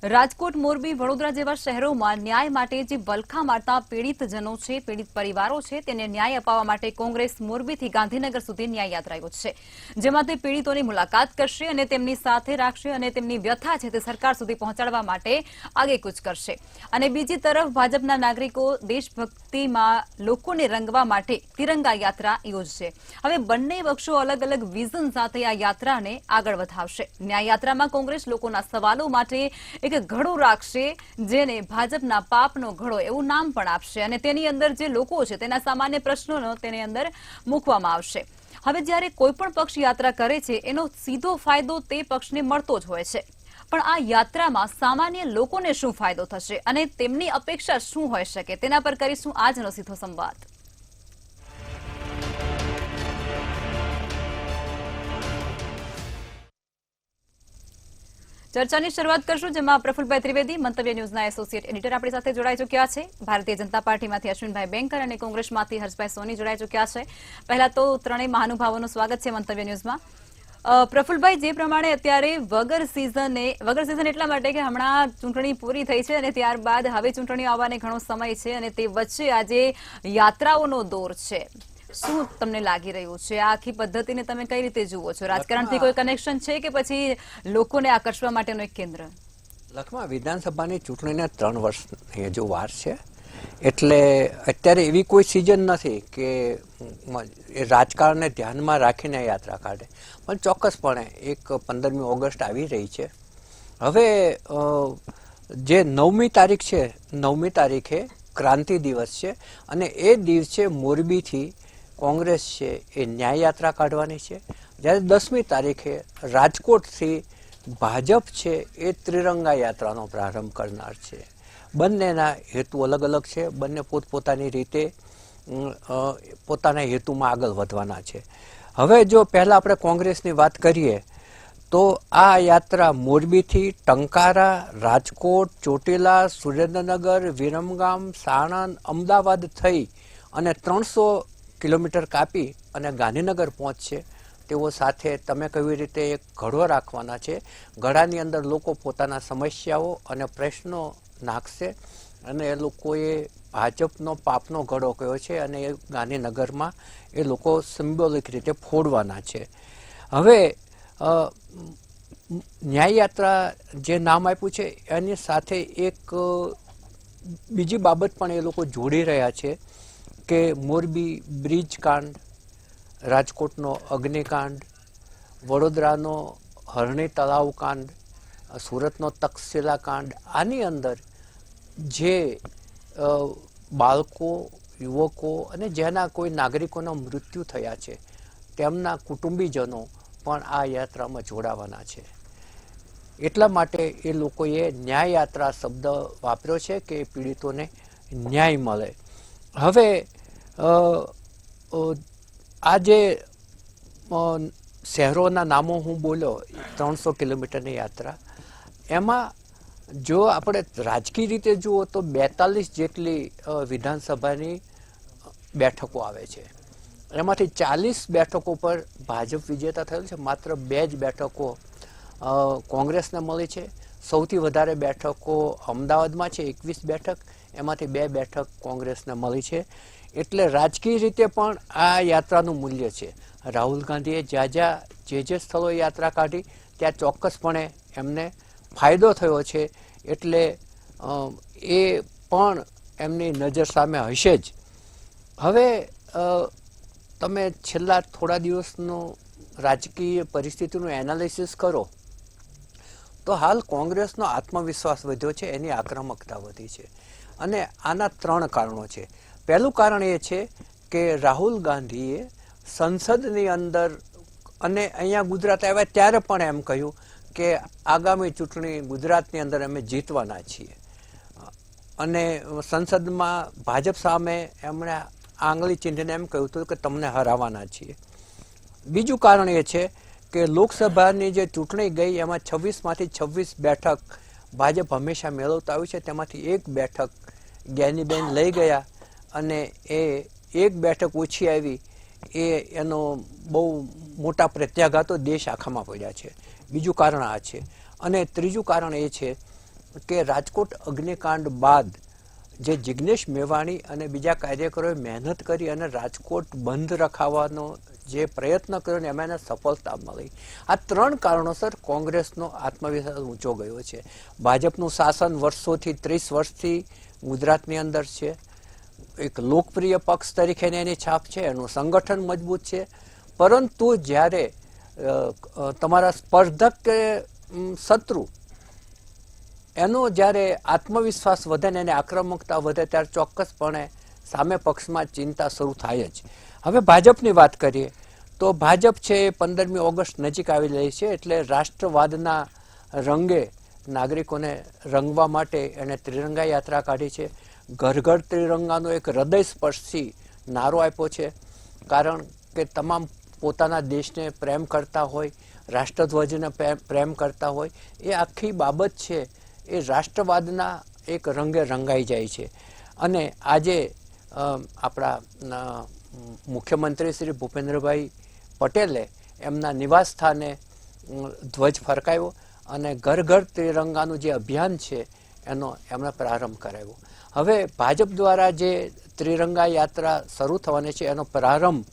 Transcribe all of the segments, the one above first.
રાજકોટ, મોરબી, વડોદરા જેવા શહેરોમાં ન્યાય માટે જે વલખા મારતા પીડિતજનો છે, પીડિત પરિવારો છે, તેને ન્યાય અપાવવા માટે કોંગ્રેસ મોરબીથી ગાંધીનગર સુધી ન્યાય યાત્રા યોજશે, જેમાં તે પીડિતોની મુલાકાત કરશે અને તેમની સાથે રાખશે અને તેમની વ્યથા છે તે સરકાર સુધી પહોંચાડવા માટે આગેકૂચ કરશે. અને બીજી તરફ ભાજપના નાગરિકો દેશભક્તિમાં લોકોને રંગવા માટે તિરંગા યાત્રા યોજશે. હવે બંને પક્ષો અલગ અલગ વિઝન સાથે આ યાત્રાને આગળ વધાવશે. ન્યાય યાત્રામાં કોંગ્રેસ લોકોના સવાલો માટે એક ઘડો રાખશે, જેને ભાજપના પાપનો ઘડો એવું નામ પણ આપશે અને તેની અંદર જે લોકો છે તેના સામાન્ય પ્રશ્નોનો તેની અંદર મૂકવામાં આવશે. હવે જ્યારે કોઈ પણ પક્ષ યાત્રા કરે છે એનો સીધો ફાયદો તે પક્ષને મળતો જ હોય છે, પણ આ યાત્રામાં સામાન્ય લોકોને શું ફાયદો થશે અને તેમની અપેક્ષા શું હોઈ શકે, તેના પર કરીશું આજનો સીધો સંવાદ. ચર્ચાની શરૂઆત કરશું, જેમાં પ્રફુલભાઈ ત્રિવેદી, મંતવ્ય ન્યૂઝના એસોસિએટ એડિટર આપણી સાથે જોડાઈ ચૂક્યા છે. ભારતીય જનતા પાર્ટીમાંથી અશ્વિનભાઈ બેંકર અને કોંગ્રેસમાંથી હર્ષભાઈ સોની જોડાઈ ચૂક્યા છે. પહેલા તો ત્રણેય મહાનુભાવોનું સ્વાગત છે મંતવ્ય ન્યૂઝમાં. પ્રફુલભાઈ, જે પ્રમાણે અત્યારે વગર સિઝન એટલા માટે કે હમણાં ચૂંટણી પૂરી થઈ છે અને ત્યારબાદ હવે ચૂંટણીઓ આવવાને ઘણો સમય છે અને તે વચ્ચે આજે યાત્રાઓનો દોર છે, શું તમને લાગી રહ્યું છે? આ આખી પદ્ધતિને તમે કઈ રીતે જુઓ છો? રાજકારણથી કોઈ કનેક્શન છે કે પછી લોકોને આકર્ષવા માટેનું એક કેન્દ્ર? લખમાં વિધાનસભાની ચૂંટણીને 3 વર્ષની હજુ વાર છે, એટલે અત્યારે એવી કોઈ સિઝન નથી કે રાજકારણને ધ્યાનમાં રાખીને યાત્રા કાઢે, પણ ચોક્કસપણે એક 15મી ઓગસ્ટ આવી રહી છે. હવે જે 9મી તારીખ છે, 9મી તારીખે ક્રાંતિ દિવસ છે અને એ દિવસે મોરબીથી કોંગ્રેસ છે એ ન્યાય યાત્રા કાઢવાની છે, જ્યારે 10મી તારીખે રાજકોટથી ભાજપ છે એ ત્રિરંગા યાત્રાનો પ્રારંભ કરનાર છે. બંનેના હેતુ અલગ અલગ છે, બંને પોતપોતાની રીતે પોતાના હેતુમાં આગળ વધવાના છે. હવે જો પહેલાં આપણે કોંગ્રેસની વાત કરીએ તો આ યાત્રા મોરબીથી ટંકારા, રાજકોટ, ચોટીલા, સુરેન્દ્રનગર, વિરમગામ, સાણંદ, અમદાવાદ થઈ અને 300 કિલોમીટર કાપી અને ગાંધીનગર પહોંચશે. તેઓ સાથે તમે કહ્યું રીતે એક ઘડો રાખવાના છે. ઘડાની અંદર લોકો પોતાના સમસ્યાઓ અને પ્રશ્નો નાખશે અને એ લોકોએ ભાજપનો પાપનો ઘડો કયો છે અને એ ગાંધીનગરમાં એ લોકો સિમ્બોલિક રીતે ફોડવાના છે. હવે ન્યાય યાત્રા જે નામ આપ્યું છે એની સાથે એક બીજી બાબત પણ એ લોકો જોડી રહ્યા છે કે મોરબી બ્રિજ કાંડ, રાજકોટનો અગ્નિકાંડ, વડોદરાનો હરણી તળાવ કાંડ, સુરતનો તક્ષશિલા કાંડ, આની અંદર જે બાળકો, યુવકો અને જેના કોઈ નાગરિકોના મૃત્યુ થયા છે તેમના કુટુંબીજનો પણ આ યાત્રામાં જોડાવાના છે. એટલા માટે એ લોકોએ ન્યાય યાત્રા શબ્દ વાપર્યો છે કે પીડિતોને ન્યાય મળે. હવે આ જે શહેરોના નામો હું બોલ્યો, 300 કિલોમીટરની યાત્રા, એમાં જો આપણે રાજકીય રીતે જુઓ તો 42 જેટલી વિધાનસભાની બેઠકો આવે છે. એમાંથી 40 બેઠકો પર ભાજપ વિજેતા થયેલ છે, માત્ર 2 જ બેઠકો કોંગ્રેસને મળી છે. સૌથી વધારે બેઠકો અમદાવાદમાં છે, 21 બેઠક, એમાંથી 2 બેઠક કોંગ્રેસને મળી છે. એટલે રાજકીય રીતે પણ આ યાત્રાનું મૂલ્ય છે. રાહુલ ગાંધીએ જે સ્થળો યાત્રા કાઢી ત્યાં ચોક્કસપણે એમને ફાયદો થયો છે, એટલે એ પણ એમની નજર સામે હશે જ. હવે તમે છેલ્લા થોડા દિવસનું રાજકીય પરિસ્થિતિનું એનાલિસિસ કરો તો હાલ કોંગ્રેસનો આત્મવિશ્વાસ વધ્યો છે, એની આક્રમકતા વધી છે અને આના 3 કારણો છે. પહેલું કારણ એ છે કે રાહુલ ગાંધીએ સંસદની અંદર અને અહીંયા ગુજરાત આવ્યા ત્યારે પણ એમ કહ્યું કે આગામી ચૂંટણી ગુજરાતની અંદર અમે જીતવાના છીએ અને સંસદમાં ભાજપ સામે એમણે આંગળી ચીંધીને એમ કહ્યું હતું કે તમને હરાવવાના છીએ. બીજું કારણ એ છે કે લોકસભાની જે ચૂંટણી ગઈ એમાં 26માંથી 26 બેઠક ભાજપ હંમેશા મેળવતા આવ્યું છે, તેમાંથી 1 બેઠક જ્ઞાનીબેન લઈ ગયા અને એ 1 બેઠક ઓછી આવી, એનો બહુ મોટા પ્રત્યાઘાતો દેશ આખામાં પડ્યા છે. બીજું કારણ આ છે. અને ત્રીજું કારણ એ છે કે રાજકોટ અગ્નિકાંડ બાદ જે જિગ્નેશ મેવાણી અને બીજા કાર્યકરોએ મહેનત કરી અને રાજકોટ બંધ રખાવવાનો જે પ્રયત્ન કર્યો ને એમાં એને સફળતા મળી. આ 3 કારણોસર કોંગ્રેસનો આત્મવિશ્વાસ ઊંચો ગયો છે. ભાજપનું શાસન વર્ષોથી 30 વર્ષથી ગુજરાતની અંદર છે. એક લોકપ્રિય પક્ષ તરીકે એની છાપ છે, એનું સંગઠન મજબૂત છે. પરંતુ જ્યારે તમારા સ્પર્ધક કે શત્રુ એનો જ્યારે આત્મવિશ્વાસ વધે ને એની આક્રમકતા વધે ત્યારે ચોક્કસપણે સામે પક્ષમાં ચિંતા શરૂ થાય જ. હવે ભાજપની વાત કરીએ તો ભાજપ છે એ 15મી ઓગસ્ટ નજીક આવી રહી છે એટલે રાષ્ટ્રવાદના રંગે નાગરિકોને રંગવા માટે એણે ત્રિરંગા યાત્રા કાઢી છે. ઘર ઘર ત્રિરંગાનો એક હૃદયસ્પર્શી નારો આપ્યો છે. કારણ કે તમામ પોતાના દેશને પ્રેમ કરતા હોય, રાષ્ટ્રધ્વજને પ્રેમ કરતા હોય, એ આખી બાબત છે એ રાષ્ટ્રવાદના એક રંગે રંગાઈ જાય છે. અને આજે આપણા મુખ્યમંત્રી શ્રી ભૂપેન્દ્રભાઈ પટેલે એમના નિવાસ સ્થાને ધ્વજ ફરકાવ્યો અને ઘર ઘર ત્રિરંગાનું જે અભિયાન છે એનો એમણે પ્રારંભ કરાવ્યો. હવે ભાજપ દ્વારા જે ત્રિરંગા યાત્રા શરૂ થવાની છે એનો પ્રારંભ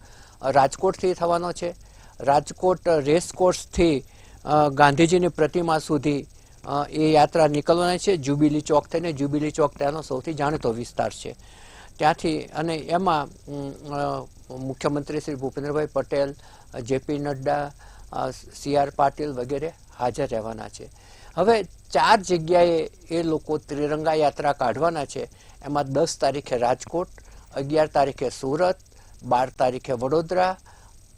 રાજકોટથી થવાનો છે. રાજકોટ રેસકોર્સથી ગાંધીજીની પ્રતિમા સુધી એ યાત્રા નીકળવાની છે. જ્યુબિલી ચોક થઈને, જ્યુબિલી ચોક ત્યાંનો સૌથી જાણીતો વિસ્તાર છે. ત્યાંથી અને એમાં મુખ્યમંત્રી શ્રી ભૂપેન્દ્રભાઈ પટેલ, જેપી નડ્ડા, CR પાટીલ વગેરે હાજર રહેવાના છે. હવે 4 જગ્યાએ એ લોકો ત્રિરંગા યાત્રા કાઢવાના છે. એમાં 10 તારીખે રાજકોટ, 11 તારીખે સુરત, 12 તારીખે વડોદરા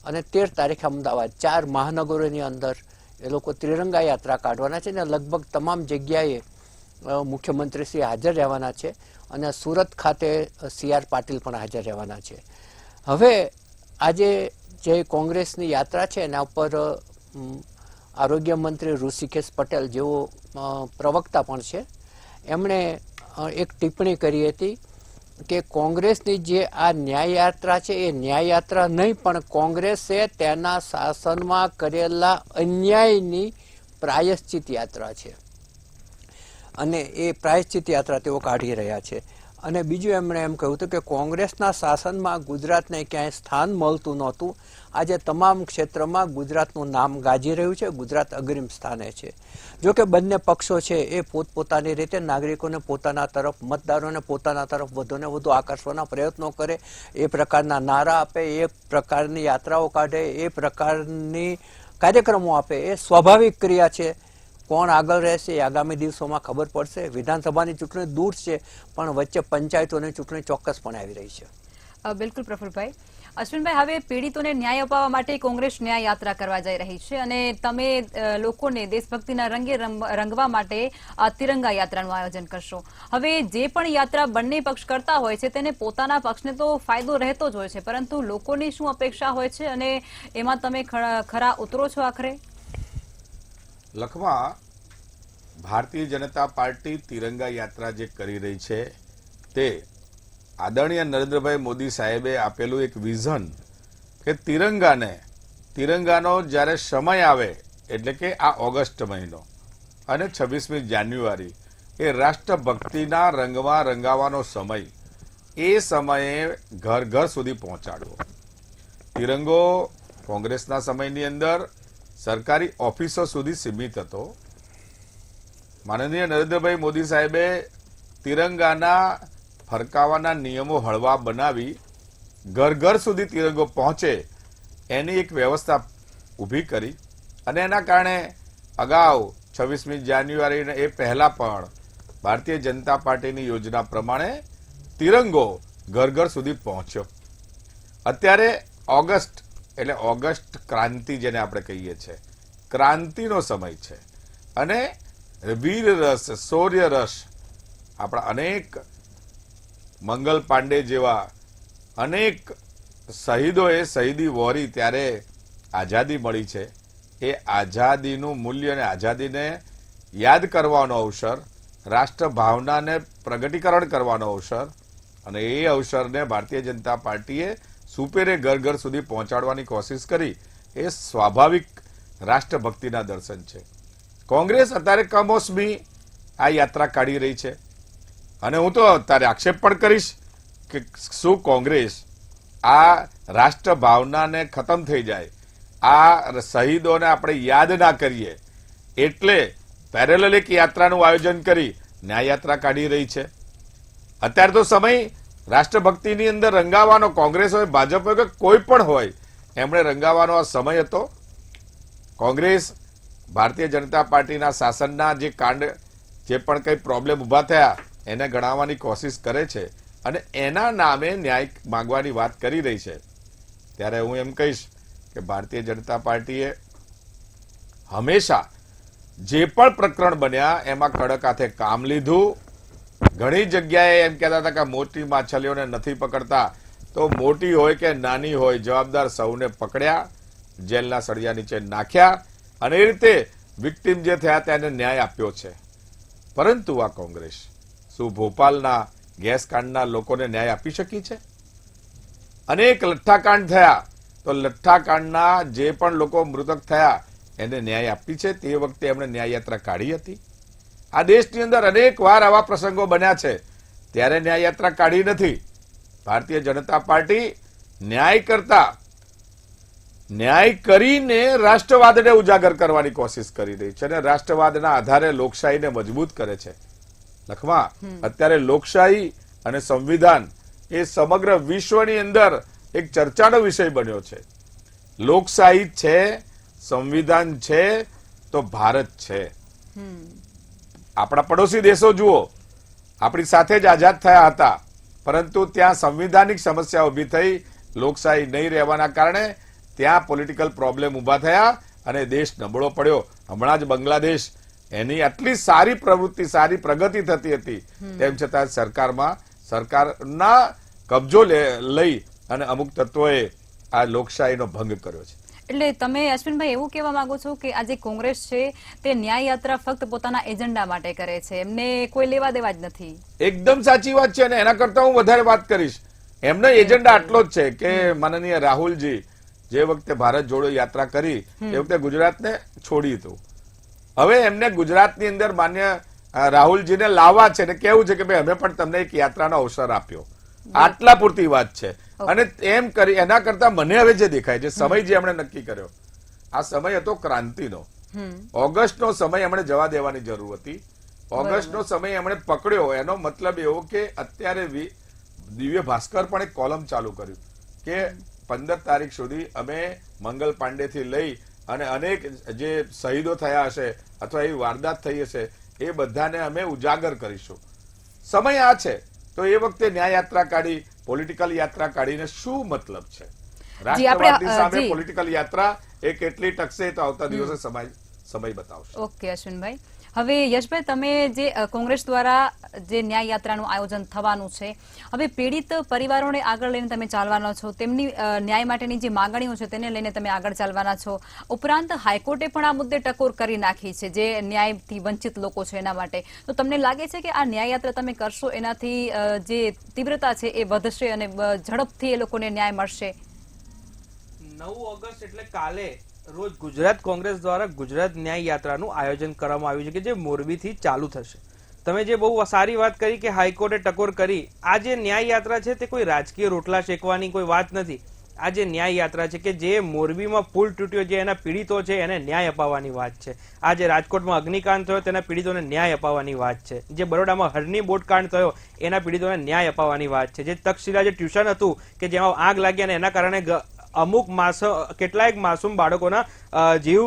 અને 13 તારીખે અમદાવાદ. 4 મહાનગરોની અંદર એ લોકો ત્રિરંગા યાત્રા કાઢવાના છે અને લગભગ તમામ જગ્યાએ મુખ્યમંત્રી શ્રી હાજર રહેવાના છે અને સુરત ખાતે CR પાટીલ પણ હાજર રહેવાના છે. હવે આજે જે કોંગ્રેસની યાત્રા છે એના ઉપર આરોગ્ય મંત્રી ઋષિકેશ પટેલ જેઓ પ્રવક્તા પણ છે, એમણે એક ટિપ્પણી કરી હતી કે કોંગ્રેસની જે આ ન્યાયયાત્રા છે એ ન્યાયયાત્રા નહીં પણ કોંગ્રેસે તેના શાસનમાં કરેલા અન્યાયની પ્રાયશ્ચિત યાત્રા છે અને એ પ્રાયશ્ચિત યાત્રા તેઓ કાઢી રહ્યા છે. અને બીજું એમણે એમ કહ્યું હતું કે કોંગ્રેસના શાસનમાં ગુજરાતને ક્યાંય સ્થાન મળતું નહોતું. આજે તમામ ક્ષેત્રમાં ગુજરાતનું નામ ગાજી રહ્યું છે. ગુજરાત અગ્રીમ સ્થાને છે. જો કે બંને પક્ષો છે એ પોતપોતાની રીતે નાગરિકોને પોતાના તરફ, મતદારોને પોતાના તરફ વધુને વધુ આકર્ષવાના પ્રયત્નો કરે, એ પ્રકારના નારા આપે, એ પ્રકારની યાત્રાઓ કાઢે, એ પ્રકારની કાર્યક્રમો આપે, એ સ્વાભાવિક ક્રિયા છે. કોણ આગળ રહેશે એ આગામી દિવસોમાં ખબર પડશે. વિધાનસભાની ચૂંટણી દૂર છે પણ વચ્ચે પંચાયતોની ચૂંટણી ચોક્કસપણે આવી રહી છે. બિલકુલ પ્રફુલભાઈ. અશ્વિનભાઈ, હવે પીડિતોને ન્યાય અપાવવા માટે કોંગ્રેસ ન્યાય યાત્રા કરવા જઈ રહી છે અને તમે લોકોને દેશભક્તિના રંગે રંગવા માટે આ તિરંગા યાત્રાનું આયોજન કરશો. હવે જે પણ યાત્રા બંને પક્ષ કરતા હોય છે તેને પોતાના પક્ષને તો ફાયદો રહેતો જ હોય છે, પરંતુ લોકોની શું અપેક્ષા હોય છે અને એમાં તમે ખરા ઉતરો છો આખરે? લખમાં ભારતીય જનતા પાર્ટી તિરંગા યાત્રા જે કરી રહી છે તે આદરણીય નરેન્દ્રભાઈ મોદી સાહેબે આપેલું એક વિઝન કે તિરંગાનો જ્યારે સમય આવે એટલે કે આ ઓગસ્ટ મહિનો અને 26મી જાન્યુઆરી એ રાષ્ટ્રભક્તિના રંગમાં રંગાવાનો સમય, એ સમયે ઘર ઘર સુધી પહોંચાડવો. તિરંગો કોંગ્રેસના સમયની અંદર સરકારી ઓફિસો સુધી સીમિત હતો. માનનીય નરેન્દ્રભાઈ મોદી સાહેબે તિરંગાના ફરકાવાના નિયમો હળવા બનાવી ઘર ઘર સુધી તિરંગો પહોંચે એની એક વ્યવસ્થા ઊભી કરી અને એના કારણે અગાઉ 26મી જાન્યુઆરી એ પહેલા પણ ભારતીય જનતા પાર્ટીની યોજના પ્રમાણે તિરંગો ઘર ઘર સુધી પહોંચ્યો. અત્યારે ઓગસ્ટ એટલે ઓગસ્ટ ક્રાંતિ જેને આપણે કહીએ છીએ, ક્રાંતિનો સમય છે અને વીર રસ, શૌર્ય રસ, આપણા અનેક મંગલ પાંડે જેવા અનેક શહીદોએ શહીદી વહોરી ત્યારે આઝાદી મળી છે. એ આઝાદીનું મૂલ્ય અને આઝાદીને યાદ કરવાનો અવસર, રાષ્ટ્ર ભાવનાને પ્રગટીકરણ કરવાનો અવસર, અને એ અવસરને ભારતીય જનતા પાર્ટીએ સુપેરે ઘર ઘર સુધી પહોંચાડવાની કોશિશ કરી. એ સ્વાભાવિક રાષ્ટ્રભક્તિના દર્શન છે. કોંગ્રેસ અત્યારે કમોસમી આ યાત્રા કાઢી રહી છે. અને હું તો તારે આક્ષેપ પણ કરીશ કે શું કોંગ્રેસ આ રાષ્ટ્ર ભાવનાને ખતમ થઈ જાય, આ શહીદોને આપણે યાદ ના કરીએ એટલે પેરેલલ એક યાત્રાનું આયોજન કરી ન્યાય યાત્રા કાઢી રહી છે. અત્યારે તો સમય રાષ્ટ્રભક્તિની અંદર રંગાવાનો, કોંગ્રેસ હોય, ભાજપ હોય કે કોઈ પણ હોય, એમણે રંગાવાનો આ સમય હતો. કોંગ્રેસ ભારતીય જનતા પાર્ટીના શાસનના જે કાંડ, જે પણ કંઈ પ્રોબ્લેમ ઉભા થયા એને ગણાવવાની કોશિશ કરે છે અને એના નામે ન્યાય માંગવાની વાત કરી રહી છે. ત્યારે હું એમ કહીશ કે ભારતીય જનતા પાર્ટીએ હંમેશા જે પણ પ્રકરણ બન્યા એમાં કડક હાથે કામ લીધું. ઘણી જગ્યાએ એમ કહેતા હતા કે મોટી માછલીઓને નથી પકડતા, તો મોટી હોય કે નાની હોય જવાબદાર સૌને પકડ્યા, જેલના સળિયા નીચે નાખ્યા અને એ રીતે વિક્ટિમ જે થયા તેને ન્યાય આપ્યો છે. પરંતુ આ કોંગ્રેસ શું ભોપાલના ગેસ કાંડના લોકોને ન્યાય આપી શકી છે? અનેક લઠ્ઠાકાંડ થયા, તો લઠ્ઠાકાંડના જે પણ લોકો મૃતક થયા એને ન્યાય આપી છે? તે વખતે એમણે ન્યાય યાત્રા કાઢી હતી? આ દેશની અંદર અનેક વાર આવા પ્રસંગો બન્યા છે, ત્યારે ન્યાય યાત્રા કાઢી નથી. ભારતીય જનતા પાર્ટી ન્યાય કરતા, ન્યાય કરીને રાષ્ટ્રવાદને ઉજાગર કરવાની કોશિશ કરી રહી છે અને રાષ્ટ્રવાદના આધારે લોકશાહીને મજબૂત કરે છે. લખમાં અત્યારે લોકશાહી અને સંવિધાન એ સમગ્ર વિશ્વની અંદર એક ચર્ચાનો વિષય બન્યો છે. લોકશાહી છે, સંવિધાન છે તો ભારત છે. આપણા પડોશી દેશો જુઓ, આપણી સાથે જ આઝાદ થયા હતા, પરંતુ ત્યાં સંવિધાનિક સમસ્યા ઉભી થઈ, લોકશાહી નહીં રહેવાના કારણે ત્યાં પોલિટિકલ પ્રોબ્લેમ ઉભા થયા અને દેશ નબળો પડ્યો. હમણાં જ બાંગ્લાદેશ, એની આટલી સારી પ્રવૃત્તિ, સારી પ્રગતિ થતી હતી, તેમ છતાં સરકારના કબજો લઈ અને અમુક તત્વોએ આ લોકશાહીનો ભંગ કર્યો છે. એટલે તમે અશ્વિનભાઈ એવું કહેવા માંગો છો કે આ જે કોંગ્રેસ છે તે ન્યાય યાત્રા ફક્ત પોતાના એજન્ડા માટે કરે છે, એમને કોઈ લેવા દેવા જ નથી? એકદમ સાચી વાત છે અને એના કરતા હું વધારે વાત કરીશ. એમનો એજન્ડા આટલો જ છે કે માનનીય રાહુલજી જે વખતે ભારત જોડો યાત્રા કરી એ વખતે ગુજરાતને છોડી હતું. હવે એમને ગુજરાતની અંદર માન્ય રાહુલજીને લાવવા છે અને કેવું છે કે ભાઈ અમે પણ તમને એક યાત્રાનો અવસર આપ્યો. આટલા પૂરતી વાત છે. અને એમ કરી એના કરતા મને હવે જે દેખાય છે સમય જે એમણે નક્કી કર્યો, આ સમય હતો ક્રાંતિનો. ઓગસ્ટનો સમય એમણે જવા દેવાની જરૂર હતી. ઓગસ્ટનો સમય એમણે પકડ્યો. એનો મતલબ એવો કે અત્યારે દિવ્ય ભાસ્કર પણ એક કોલમ ચાલુ કર્યું કે 15 તારીખ સુધી અમે મંગલ પાંડેથી લઈ અને અનેક જે શહીદો થયા હશે અથવા એવી વારદાત થઈ હશે એ બધાને અમે ઉજાગર કરીશું. સમય આ છે તો એ વખતે ન્યાય યાત્રા કાઢી, પોલિટિકલ યાત્રા કાઢીને શું મતલબ છે? રાષ્ટ્રવાદની સામે પોલિટિકલ યાત્રા એ કેટલી ટકશે તો આવતા દિવસે સમય બતાવશે. ઓકે અશ્વિનભાઈ, હવે યશભાઈ, તમે જે કોંગ્રેસ દ્વારા જે ન્યાય યાત્રાનું આયોજન થવાનું છે, હવે પીડિત પરિવારોને આગળ લઈને તમે ચાલવાના છો, તેમની ન્યાય માટેની જે માંગણીઓ છે તેને લઈને તમે આગળ ચાલવાના છો. ઉપરાંત હાઈકોર્ટે પણ આ મુદ્દે ટકોર કરી નાખી છે જે ન્યાયથી વંચિત લોકો છે એના માટે. તો તમને લાગે છે કે આ ન્યાય યાત્રા તમે કરશો એનાથી જે તીવ્રતા છે એ વધશે અને ઝડપથી એ લોકોને ન્યાય મળશે? 9 ઓગસ્ટ એટલે કાલે રોજ ગુજરાત કોંગ્રેસ દ્વારા ગુજરાત ન્યાય યાત્રાનું આયોજન કરવામાં આવ્યું છે કે જે મોરબીથી ચાલુ થશે. તમે જે બહુ સારી વાત કરી કે હાઈકોર્ટે ટકોર કરી, આ જે ન્યાય યાત્રા છે તે કોઈ રાજકીય રોટલા શેકવાની કોઈ વાત નથી. આ જે ન્યાય યાત્રા છે કે જે મોરબીમાં પુલ તૂટ્યો, જે એના પીડિતો છે એને ન્યાય અપાવવાની વાત છે. આ જે રાજકોટમાં અગ્નિકાંડ થયો તેના પીડિતોને ન્યાય અપાવવાની વાત છે. જે બરોડામાં હરની બોટકાંડ થયો એના પીડિતોને ન્યાય અપાવવાની વાત છે. જે તક્ષશિલા જે ટ્યુશન હતું કે જેમાં આગ લાગી અને એના કારણે અમુક કેટલાક માસૂમ બાળકોના જીવ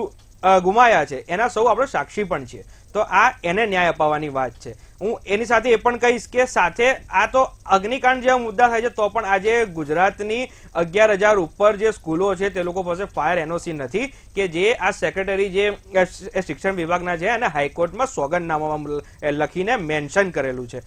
ગુમાયા છે, એના સૌ આપણે સાક્ષી પણ છીએ. તો આ એને ન્યાય અપાવવાની વાત છે. હું એની સાથે એ પણ કહીશ કે સાથે આ તો અગ્નિકાંડ જેવા મુદ્દા થાય છે તો પણ આજે ગુજરાતની 11,000 ઉપર જે સ્કૂલો છે તે લોકો પાસે ફાયર એનઓસી નથી કે જે આ સેક્રેટરી જે શિક્ષણ વિભાગના છે અને હાઈકોર્ટમાં સોગંદનામામાં લખીને મેન્શન કરેલું છે.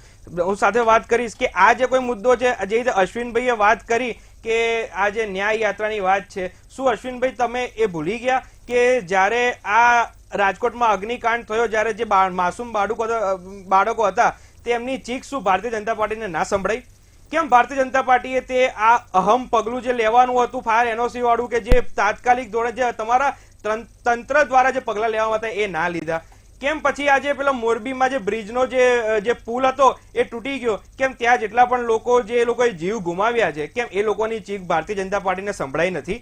હું સાથે વાત કરીશ કે આ જે કોઈ મુદ્દો છે, જે રીતે અશ્વિનભાઈએ વાત કરી કે આ જે ન્યાય યાત્રાની વાત છે, શું અશ્વિનભાઈ તમે એ ભૂલી ગયા કે જ્યારે આ રાજકોટમાં અગ્નિકાંડ થયો, જ્યારે જે માસૂમ બાળકો હતા તેમની ચીખ શું ભારતીય જનતા પાર્ટીને ના સંભળાઈ? કેમ ભારતીય જનતા પાર્ટીએ તે આ અહમ પગલું જે લેવાનું હતું ફાયર એનઓસી વાળું કે જે તાત્કાલિક ધોરણે જે તમારા તંત્ર દ્વારા જે પગલા લેવામાં હતા એ ના લીધા? કેમ પછી આજે પેલા મોરબીમાં જે બ્રિજનો જે પુલ હતો એ તૂટી ગયો, કેમ ત્યાં જેટલા પણ લોકો જે લોકોએ જીવ ગુમાવ્યા છે, કેમ એ લોકોની ચીખ ભારતીય જનતા પાર્ટીને સંભળાઈ નથી?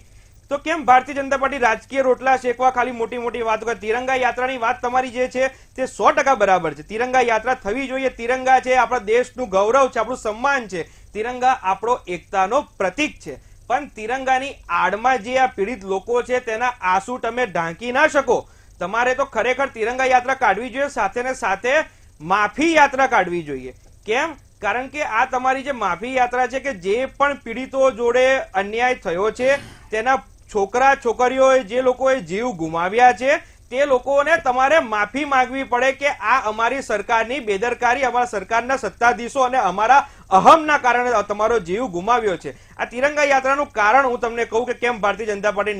તો કેમ ભારતીય જનતા પાર્ટી રાજકીય રોટલા શેકવા ખાલી મોટી મોટી વાતો કરે? તિરંગા યાત્રાની વાત તમારી જે છે તે 100% બરાબર છે. તિરંગા યાત્રા થવી જોઈએ. તિરંગા છે આપણા દેશનું ગૌરવ છે, આપણું સન્માન છે. તિરંગા આપણો એકતાનો પ્રતીક છે. પણ તિરંગાની આડમાં જે આ પીડિત લોકો છે તેના આંસુ તમે ઢાંકી ના શકો. તમારે તો ખરેખર તિરંગા યાત્રા કાઢવી જોઈએ, સાથે ને સાથે માફી યાત્રા કાઢવી જોઈએ. કેમ? કારણ કે આ તમારી જે માફી યાત્રા છે કે જે પણ પીડિતો જોડે અન્યાય થયો છે, તેના છોકરા છોકરીઓએ જે લોકોએ જીવ ગુમાવ્યા છે તે લોકોને તમારે માફી માંગવી પડે કે આ અમારી સરકારની બેદરકારી, અમારા સરકારના સત્તાધીશો અને અમારા અહમના કારણે તમારો જીવ ગુમાવ્યો છે. આ તિરંગા યાત્રાનું કારણ હું તમને કહું કે કેમ ભારતીય જનતા પાર્ટી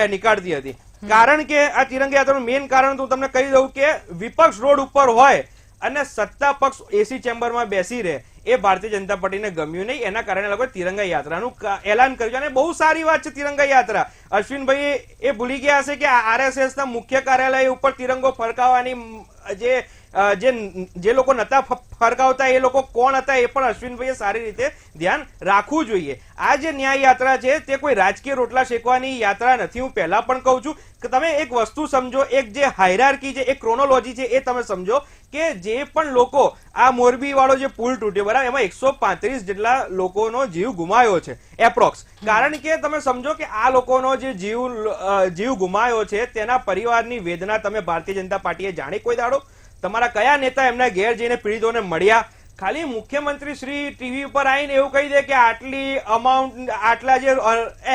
નીકાળતી હતી. કારણ કે આ તિરંગા યાત્રાનું મેઇન કારણ હું તમને કહી દઉં કે વિપક્ષ રોડ ઉપર હોય અને સત્તા પક્ષ એસી ચેમ્બરમાં બેસી રહે, એ ભારતીય જનતા પાર્ટીને ગમ્યું નહીં. એના કારણે લોકોએ તિરંગા યાત્રાનું એલાન કર્યું અને બહુ સારી વાત છે તિરંગા યાત્રા. અશ્વિનભાઈ એ ભૂલી ગયા હશે કે આરએસએસ ના મુખ્ય કાર્યાલય ઉપર તિરંગો ફરકાવવાની જે લોકો નતા ફરકાવતા એ લોકો કોણ હતા એ પણ અશ્વિનભાઈએ સારી રીતે ધ્યાન રાખવું જોઈએ. આ જે ન્યાય યાત્રા છે તે કોઈ રાજકીય રોટલા શેકવાની યાત્રા નથી. હું પહેલા પણ કહું છું કે તમે એક વસ્તુ સમજો, એક જે હાયરાર્કી છે, એક ક્રોનોલોજી છે એ તમે સમજો કે જે પણ લોકો આ મોરબી વાળો જે પુલ તૂટ્યો બરાબર, એમાં 135 જેટલા લોકોનો જીવ ગુમાયો છે એપ્રોક્સ. કારણ કે તમે સમજો કે આ લોકોનો જે જીવ ગુમાયો છે તેના પરિવારની વેદના તમે ભારતીય જનતા પાર્ટીએ જાણી કોઈ દાડો? તમારા કયા નેતા એમના ઘેર જઈને પીડિતોને મળ્યા? ખાલી મુખ્યમંત્રી શ્રી ટીવી ઉપર આવીને એવું કહી દે કે આટલી અમાઉન્ટ, આટલા જે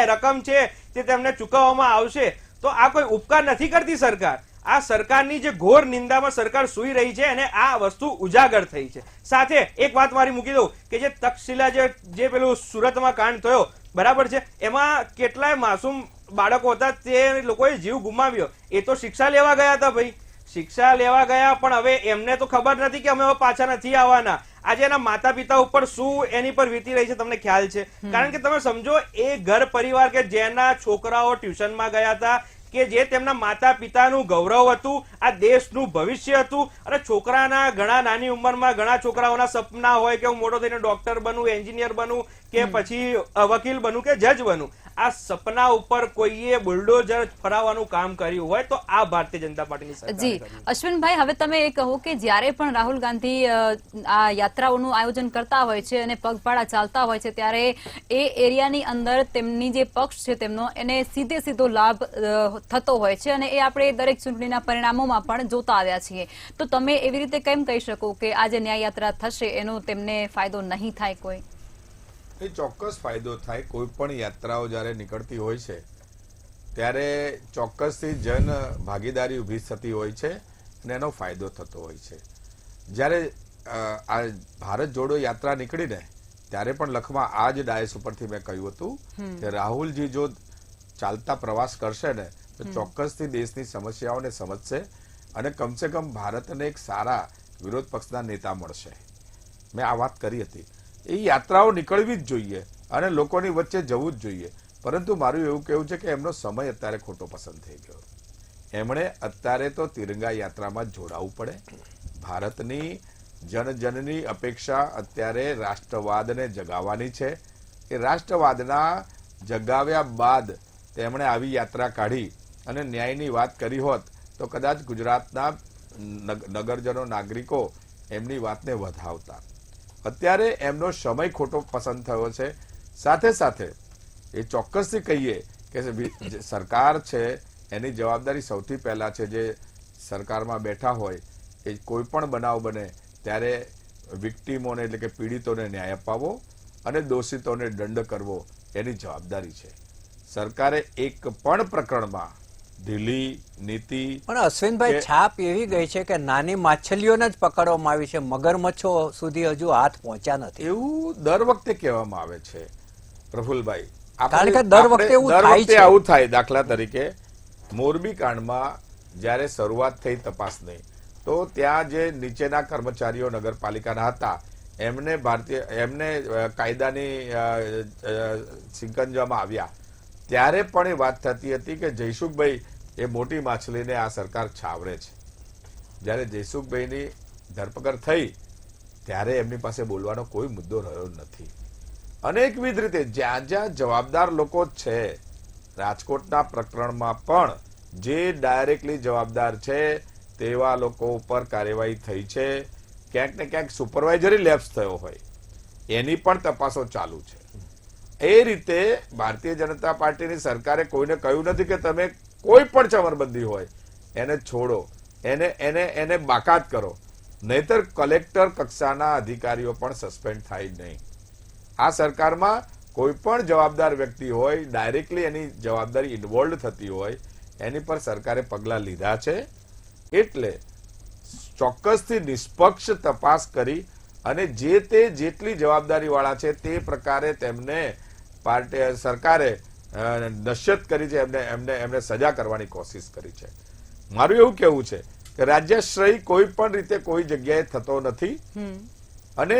રકમ છે તે તેમને ચૂકવવામાં આવશે, તો આ કોઈ ઉપકાર નથી કરતી સરકાર. આ સરકારની જે ઘોર નિંદામાં સરકાર સૂઈ રહી છે અને આ વસ્તુ ઉજાગર થઈ છે. સાથે એક વાત મારી મૂકી દઉં કે જે તક્ષશિલા જે પેલું સુરતમાં કાંડ થયો બરાબર છે, એમાં કેટલાય માસૂમ બાળકો હતા, તે લોકોએ જીવ ગુમાવ્યો. એ તો શિક્ષા લેવા ગયા હતા ભાઈ, શિક્ષા લેવા ગયા, પણ હવે એમને તો ખબર નથી કે અમે હવે પાછા નથી આવવાના. આજે એના માતા પિતા ઉપર શું એની પર વીતી રહી છે તમને ખ્યાલ છે? કારણ કે તમે સમજો એ ઘર પરિવાર કે જેના છોકરાઓ ટ્યુશનમાં ગયા હતા, કે જે તેમના માતા પિતાનું ગૌરવ હતું, આ દેશનું ભવિષ્ય હતું, અને છોકરાના ઘણા નાની ઉંમરમાં ઘણા છોકરાઓના સપના હોય કે હું મોટો થઈને ડોક્ટર બનું, એન્જિનિયર બનું, કે પછી વકીલ બનું કે જજ બનું. આ સપના ઉપર કોઈએ બુલડોઝર ફરાવવાનું કામ કર્યું હોય તો આ ભારતીય જનતા પાર્ટીની સરકાર. જી અશ્વિનભાઈ, હવે તમે એ કહો કે જ્યારે પણ રાહુલ ગાંધી આ યાત્રાઓનું આયોજન કરતા હોય છે અને પગપાળા ચાલતા હોય છે, ત્યારે એ એરિયાની અંદર તેમની જે પક્ષ છે તેમનો એને સીધો લાભ થતો હોય છે અને એ આપણે દરેક ચૂંટણીના પરિણામોમાં પણ જોતા આવ્યા છીએ. તો તમે એવી રીતે કેમ કહી શકો કે આ જે ન્યાય યાત્રા થશે એનો તેમને ફાયદો નહીં થાય? કોઈ એ ચોક્કસ ફાયદો થાય. કોઈ પણ યાત્રાઓ જ્યારે નીકળતી હોય છે ત્યારે ચોક્કસથી જન ભાગીદારી ઊભી થતી હોય છે અને એનો ફાયદો થતો હોય છે. જ્યારે આ ભારત જોડો યાત્રા નીકળીને ત્યારે પણ લખમાં આ જ ડાયસ ઉપરથી મેં કહ્યું હતું કે રાહુલજી જો ચાલતા પ્રવાસ કરશે ને તો ચોક્કસથી દેશની સમસ્યાઓને સમજશે અને કમસે કમ ભારતને એક સારા વિરોધ પક્ષના નેતા મળશે. મેં આ વાત કરી હતી. એ યાત્રાઓ નીકળવી જ જોઈએ અને લોકોની વચ્ચે જવું જ જોઈએ. પરંતુ મારું એવું કહેવું છે કે એમનો સમય અત્યારે ખોટો પસંદ થઈ ગયો. એમણે અત્યારે તો તિરંગા યાત્રામાં જોડાવું પડે. ભારતની જનજનની અપેક્ષા અત્યારે રાષ્ટ્રવાદને જગાવવાની છે. એ રાષ્ટ્રવાદના જગાવ્યા બાદ તેમણે આવી યાત્રા કાઢી અને ન્યાયની વાત કરી હોત તો કદાચ ગુજરાતના નગરજનો, નાગરિકો એમની વાતને વધાવતા. અત્યારે એમનો સમય ખોટો પસંદ થયો છે. સાથે સાથે એ ચોક્કસથી કહીએ કે સરકાર છે એની જવાબદારી સૌથી પહેલા છે. જે સરકારમાં બેઠા હોય એ કોઈ પણ બનાવ બને ત્યારે વિક્ટીમોને એટલે કે પીડિતોને ન્યાય અપાવવો અને દોષિતોને દંડ કરવો એની જવાબદારી છે. સરકારે એક પણ પ્રકરણમાં ઢીલી નીતિ. પણ અશ્વિનભાઈ, છાપ એવી ગઈ છે કે નાની માછલીઓને જ પકડવામાં આવી છે, મગરમચ્છો સુધી હજુ હાથ પહોંચ્યા નથી. એવું દર વખતે કહેવામાં આવે છે પ્રફુલભાઈ. કારણ કે દર વખતે આવું થાય. દાખલા તરીકે મોરબી કાંડમાં જ્યારે શરૂઆત થઈ તપાસની, તો ત્યાં જે નીચેના કર્મચારીઓ નગરપાલિકાના હતા એમને કાયદાની સિંકંજામાં આવ્યા ત્યારે પણ એ વાત થતી હતી કે જયસુખભાઈ એ મોટી માછલીને આ સરકાર છાવરે છે. જ્યારે જયસુખભાઈની ધરપકડ થઈ ત્યારે એમની પાસે બોલવાનો કોઈ મુદ્દો રહ્યો નથી. અનેકવિધ રીતે જ્યાં જ્યાં જવાબદાર લોકો છે, રાજકોટના પ્રકરણમાં પણ જે ડાયરેક્ટલી જવાબદાર છે તેવા લોકો ઉપર કાર્યવાહી થઈ છે. ક્યાંક ને ક્યાંક સુપરવાઇઝરી લેપ્સ થયો હોય એની પણ તપાસો ચાલુ છે. એ રીતે ભારતીય જનતા પાર્ટીની સરકારે કોઈને કહ્યું નથી કે તમે કોઈ પણ ચમરબંધી હોય એને છોડો, એને બાકાત કરો, નહીતર કલેક્ટર કક્ષાના અધિકારીઓ પણ સસ્પેન્ડ થાય નહીં. આ સરકારમાં કોઈ પણ જવાબદાર વ્યક્તિ હોય, ડાયરેક્ટલી એની જવાબદારી ઇન્વોલ્વ થતી હોય, એની પર સરકારે પગલાં લીધા છે. એટલે ચોક્કસથી નિષ્પક્ષ તપાસ કરી અને જે તે જેટલી જવાબદારી વાળા છે તે પ્રકારે તેમને સરકારે નશ્યત કરી છે, એમને સજા કરવાની કોશિશ કરી છે. મારું એવું કહેવું છે કે રાજ્યાશ્રય કોઈ પણ રીતે કોઈ જગ્યાએ થતો નથી અને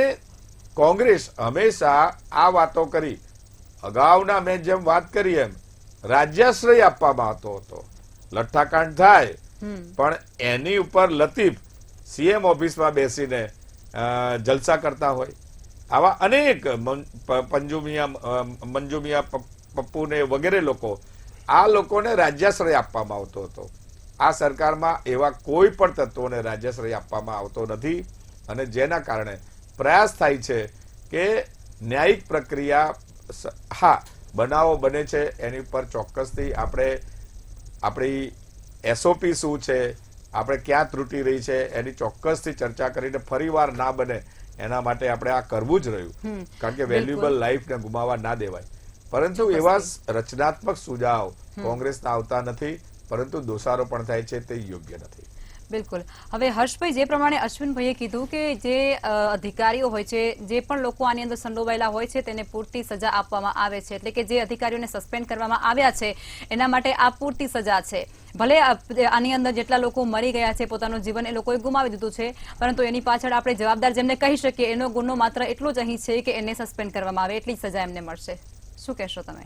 કોંગ્રેસ હંમેશા આ વાતો કરી. અગાઉના મેં જેમ વાત કરી એમ રાજ્યાશ્રય આપવામાં આવતો હતો, લઠ્ઠાકાંડ થાય પણ એની ઉપર લતીફ સીએમ ઓફિસમાં બેસીને જલસા કરતા હોય. આવા અનેક મંજુમિયા પપ્પુને વગેરે લોકો, આ લોકોને રાજ્યાશ્રય આપવામાં આવતો હતો. આ સરકારમાં એવા કોઈ પણ તત્વોને રાજ્યાશ્રય આપવામાં આવતો નથી અને જેના કારણે પ્રયાસ થાય છે કે ન્યાયિક પ્રક્રિયા, હા બનાવો બને છે એની પર ચોક્કસથી આપણી એસઓપી શું છે, આપણે ક્યાં ત્રુટી રહી છે એની ચોક્કસથી ચર્ચા કરીને ફરીવાર ના બને એના માટે આપણે આ કરવું જ રહ્યું. કારણ કે વેલ્યુએબલ લાઈફને ગુમાવવા ના દેવાય. પરંતુ એવા રચનાત્મક સુઝાવ કોંગ્રેસના આવતા નથી, પરંતુ દોષારો પણ થાય છે, તે યોગ્ય નથી. બિલકુલ. હવે હર્ષભાઈ, જે પ્રમાણે અશ્વિનભાઈએ કીધું કે જે અધિકારીઓ હોય છે, જે પણ લોકો આની અંદર સંડોવાયેલા હોય છે તેને પૂરતી સજા આપવામાં આવે છે. એટલે કે જે અધિકારીઓને સસ્પેન્ડ કરવામાં આવ્યા છે એના માટે આ પૂરતી સજા છે. ભલે આની અંદર જેટલા લોકો મરી ગયા છે, પોતાનું જીવન એ લોકોએ ગુમાવી દીધું છે, પરંતુ એની પાછળ આપણે જવાબદાર જેમને કહી શકીએ એનો ગુનો માત્ર એટલો જ અહીં છે કે એને સસ્પેન્ડ કરવામાં આવે, એટલી સજા એમને મળશે. શું કહેશો તમે?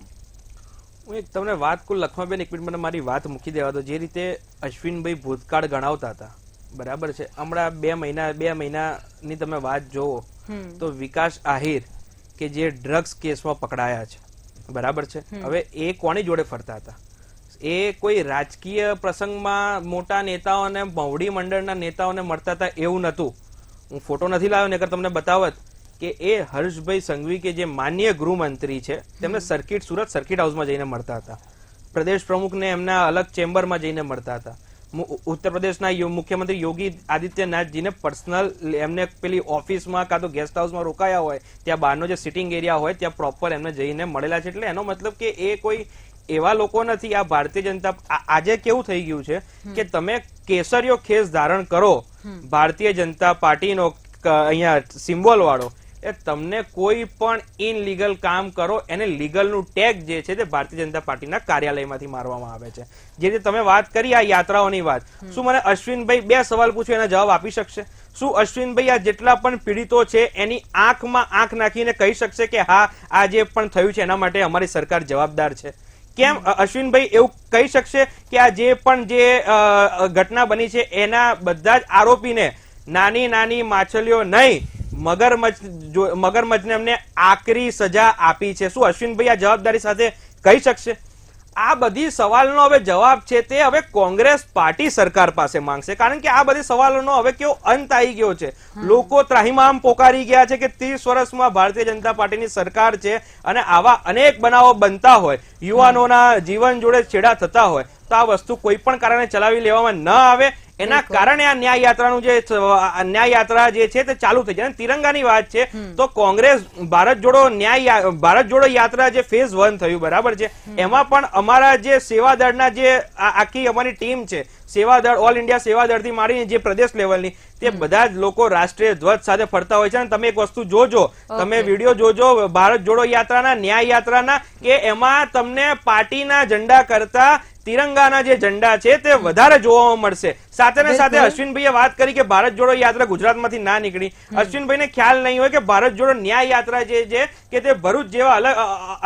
હું એક તમને વાત કુલ લખમાબેન, એક મિનિટ મને મારી વાત મૂકી દેવા દો. જે રીતે અશ્વિનભાઈ ભૂતકાળ ગણાવતા હતા, બરાબર છે, હમણાં 2 મહિનાની તમે વાત જોવો તો વિકાસ આહિર કે જે ડ્રગ્સ કેસમાં પકડાયા છે, બરાબર છે, હવે એ કોની જોડે ફરતા હતા? એ કોઈ રાજકીય પ્રસંગમાં મોટા નેતાઓને, મવડી મંડળના નેતાઓને મળતા હતા એવું નતું. હું ફોટો નથી લાવ્યો, નકર તમને બતાવત કે એ હર્ષભાઈ સંઘવી કે જે માનનીય ગૃહમંત્રી છે તેમને સુરત સર્કિટ હાઉસમાં જઈને મળતા હતા. પ્રદેશ પ્રમુખને એમના અલગ ચેમ્બરમાં જઈને મળતા હતા. ઉત્તર પ્રદેશના મુખ્યમંત્રી યોગી આદિત્યનાથજીને પર્સનલ એમને પેલી ઓફિસમાં કાં તો ગેસ્ટ હાઉસમાં રોકાયા હોય ત્યાં બહારનો જે સિટિંગ એરિયા હોય ત્યાં પ્રોપર એમને જઈને મળેલા છે. એટલે એનો મતલબ કે એ કોઈ એવા લોકો નથી. આ ભારતીય જનતા આજે કેવું થઈ ગયું છે કે તમે કેસરીયો ખેસ ધારણ કરો ભારતીય જનતા પાર્ટીનો અહીંયા સિમ્બોલ વાળો, એ તમને કોઈ પણ ઇનલીગલ કામ કરો એને લીગલનું ટેગ જે છે તે ભારતીય જનતા પાર્ટીના કાર્યાલયમાંથી મારવામાં આવે છે. જે રીતે તમે વાત કરી આ યાત્રાઓની વાત, શું મને અશ્વિનભાઈ 2 સવાલ પૂછો એના જવાબ આપી શકશે? શું અશ્વિનભાઈ આ જેટલા પણ પીડિતો છે એની આંખમાં આંખ નાખીને કહી શકશે કે હા આ જે પણ થયું છે એના માટે અમારી સરકાર જવાબદાર છે? કેમ અશ્વિનભાઈ એવું કહી શકશે કે આ જે પણ જે ઘટના બની છે એના બધા જ આરોપીને નાની નાની માછલીઓ નહીં, મગરમચ્છને એમને આકરી સજા આપી છે? શું અશ્વિનભાઈ આ જવાબદારી સાથે કહી શકશે? આ બધી સવાલનો હવે જવાબ છે તે હવે કોંગ્રેસ પાર્ટી સરકાર પાસે માંગશે. કારણ કે આ બધી સવાલોનો હવે કેવો અંત આવી ગયો છે. લોકો ત્રાહિમામ પોકારી ગયા છે કે 30 વર્ષમાં ભારતીય જનતા પાર્ટીની સરકાર છે અને આવા અનેક બનાવો બનતા હોય, યુવાનોના જીવન જોડે છેડા થતા હોય, તો આ વસ્તુ કોઈ પણ કારણે ચલાવી લેવામાં ન આવે. એના કારણે આ ન્યાય યાત્રા જે છે તે ચાલુ થઈ જાય. તિરંગાની વાત છે તો કોંગ્રેસ ભારત જોડો યાત્રા જે ફેઝ 1 થયું, બરાબર છે, એમાં પણ અમારા જે સેવાદળના જે આખી અમારી ટીમ છે, સેવાદળ, ઓલ ઇન્ડિયા સેવાદળથી માંડીને જે પ્રદેશ લેવલની, તે બધા જ લોકો રાષ્ટ્રીય ધ્વજ સાથે ફરતા હોય છે. અને તમે એક વસ્તુ જોજો, તમે વિડીયો જોજો ભારત જોડો યાત્રાના, ન્યાય યાત્રાના, કે એમાં તમને પાર્ટીના ઝંડા કરતા તિરંગાના જે ઝંડા છે તે વધારે જોવા મળશે. સાથે ને સાથે બિલકુલ. અશ્વિનભાઈએ વાત કરી કે ભારત જોડો યાત્રા ગુજરાતમાંથી ના નીકળી. અશ્વિનભાઈને ખ્યાલ નહીં હોય કે ભારત જોડો ન્યાય યાત્રા જે છે કે તે ભરૂચ જેવા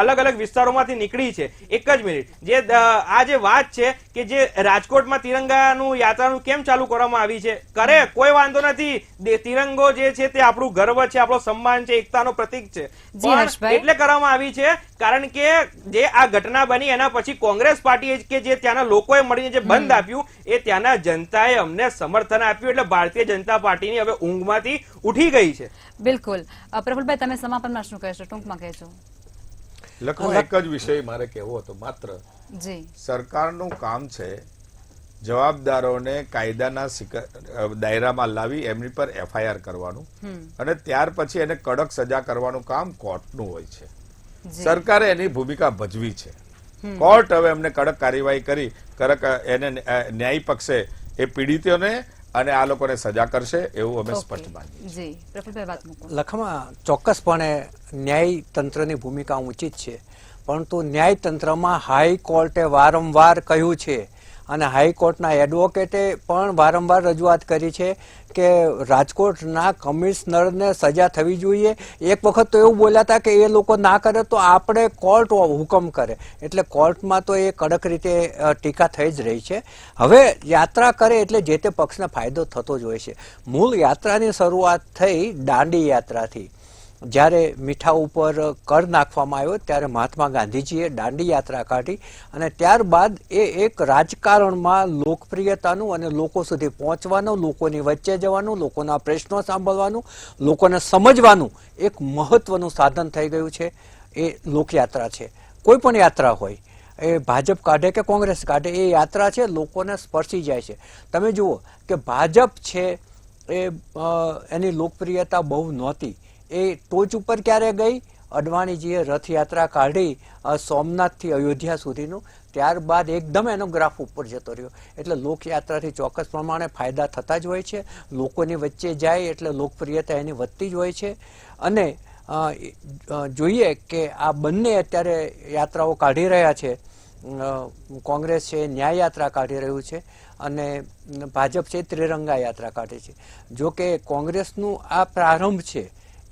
અલગ અલગ વિસ્તારોમાંથી નીકળી છે. એક જ મિનિટ, જે આ જે વાત છે કે જે રાજકોટમાં તિરંગાનું યાત્રાનું કેમ ચાલુ કરવામાં આવી છે, કરે કોઈ વાંધો નથી. તિરંગો જે છે તે આપણું ગર્વ છે, આપણો સન્માન છે, એકતાનો પ્રતીક છે. જી, પણ હર્ષભાઈ. એટલે કરવામાં આવી છે કારણ કે જે આ ઘટના બની એના પછી કોંગ્રેસ પાર્ટીએ કે જે ત્યાંના લોકોએ મળીને જે બંધ આપ્યું એ ત્યાંના જનતાએ અમને સમર્થન આપ્યું. એટલે ભારતીય જનતા પાર્ટીની હવે ઊંઘમાંથી ઉઠી ગઈ છે. બિલકુલ. પ્રફુલભાઈ, તમે સમાપનમાં શું કહેશો? ટૂંકમાં કહેજો. લખમાં એક જ વિષય મારે કહેવો હતો માત્ર. જી. સરકારનું કામ છે જવાબદારોને કાયદાના દાયરામાં લાવી એમની પર એફઆઈઆર કરવાનું અને ત્યાર પછી એને કડક સજા કરવાનું કામ કોર્ટનું હોય છે. સરકારે એની ભૂમિકા ભજવી છે. કોર્ટ હવે એમને કડક કાર્યવાહી કરી એને ન્યાયી પક્ષે એ પીડિતોને અને આ લોકોને સજા કરશે એવું અમે સ્પષ્ટ માનીએ. જી, પ્રફુલભાઈ, વાત મૂકો. લખમાં ચોક્કસપણે ન્યાય તંત્રની ભૂમિકા ઊંચી જ છે, પરંતુ ન્યાય તંત્રમાં હાઈકોર્ટે વારંવાર કહ્યું છે અને હાઈકોર્ટના એડવોકેટે પણ વારંવાર રજૂઆત કરી છે કે રાજકોટના કમિશનરને સજા થવી જોઈએ. એક વખત તો એવું બોલ્યા હતા કે એ લોકો ના કરે તો આપણે કોર્ટ હુકમ કરે, એટલે કોર્ટમાં તો એ કડક રીતે ટીકા થઈ જ રહી છે. હવે યાત્રા કરે એટલે જે તે પક્ષને ફાયદો થતો જ હોય છે. મૂળ યાત્રાની શરૂઆત થઈ દાંડી યાત્રાથી. જ્યારે મીઠા ઉપર કર નાખવામાં આવ્યો ત્યારે મહાત્મા ગાંધીજીએ દાંડી યાત્રા કાઢી અને ત્યારબાદ એ એક રાજકારણમાં લોકપ્રિયતાનું અને લોકો સુધી પહોંચવાનું, લોકોની વચ્ચે જવાનું, લોકોના પ્રશ્નો સાંભળવાનું, લોકોને સમજવાનું એક મહત્વનું સાધન થઈ ગયું છે. એ લોકયાત્રા છે. કોઈ પણ યાત્રા હોય, એ ભાજપ કાઢે કે કોંગ્રેસ કાઢે, એ યાત્રા છે લોકોને સ્પર્શી જાય છે. તમે જુઓ કે ભાજપ છે એ એની લોકપ્રિયતા બહુ નહોતી. એ ટોચ ઉપર ક્યારે ગઈ? અડવાણીજીએ રથયાત્રા કાઢી સોમનાથથી અયોધ્યા સુધીનું, ત્યારબાદ એકદમ એનો ગ્રાફ ઉપર જતો રહ્યો. એટલે લોકયાત્રાથી ચોક્કસ પ્રમાણે ફાયદા થતા જ હોય છે. લોકોની વચ્ચે જાય એટલે લોકપ્રિયતા એની વધતી જ હોય છે. અને જોઈએ કે આ બંને અત્યારે યાત્રાઓ કાઢી રહ્યા છે. કોંગ્રેસ છે ન્યાય યાત્રા કાઢી રહ્યું છે અને ભાજપ છે ત્રિરંગા યાત્રા કાઢે છે. જો કે કોંગ્રેસનું આ પ્રારંભ છે,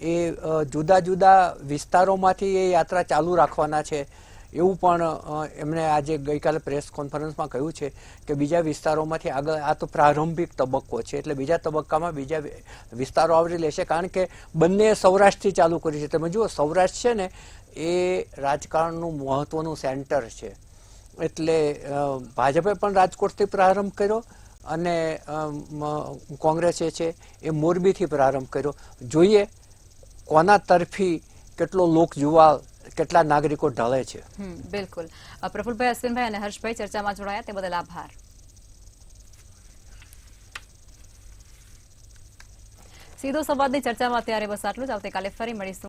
એ જુદા જુદા વિસ્તારોમાંથી એ યાત્રા ચાલુ રાખવાના છે એવું પણ એમણે આજે ગઈકાલે પ્રેસ કોન્ફરન્સમાં કહ્યું છે કે બીજા વિસ્તારોમાંથી આગળ, આ તો પ્રારંભિક તબક્કો છે એટલે બીજા તબક્કામાં બીજા વિસ્તારો આવરી લેશે. કારણ કે બંને સૌરાષ્ટ્રથી ચાલુ કરી છે. તમે જુઓ, સૌરાષ્ટ્ર છે ને એ રાજકારણનું મહત્વનું સેન્ટર છે. એટલે ભાજપે પણ રાજકોટથી પ્રારંભ કર્યો અને કોંગ્રેસે છે એ મોરબીથી પ્રારંભ કર્યો. જોઈએ કોના તરફી કેટલો લોક જુવાળ, કેટલા નાગરિકો ઢળે છે. બિલકુલ. પ્રફુલભાઈ, અશ્વિનભાઈ અને હર્ષભાઈ ચર્ચામાં જોડાયા તે બદલ આભાર. સીધો સંવાદની ચર્ચામાં અત્યારે બસ આટલું જ. આવતીકાલે ફરી મળીશું.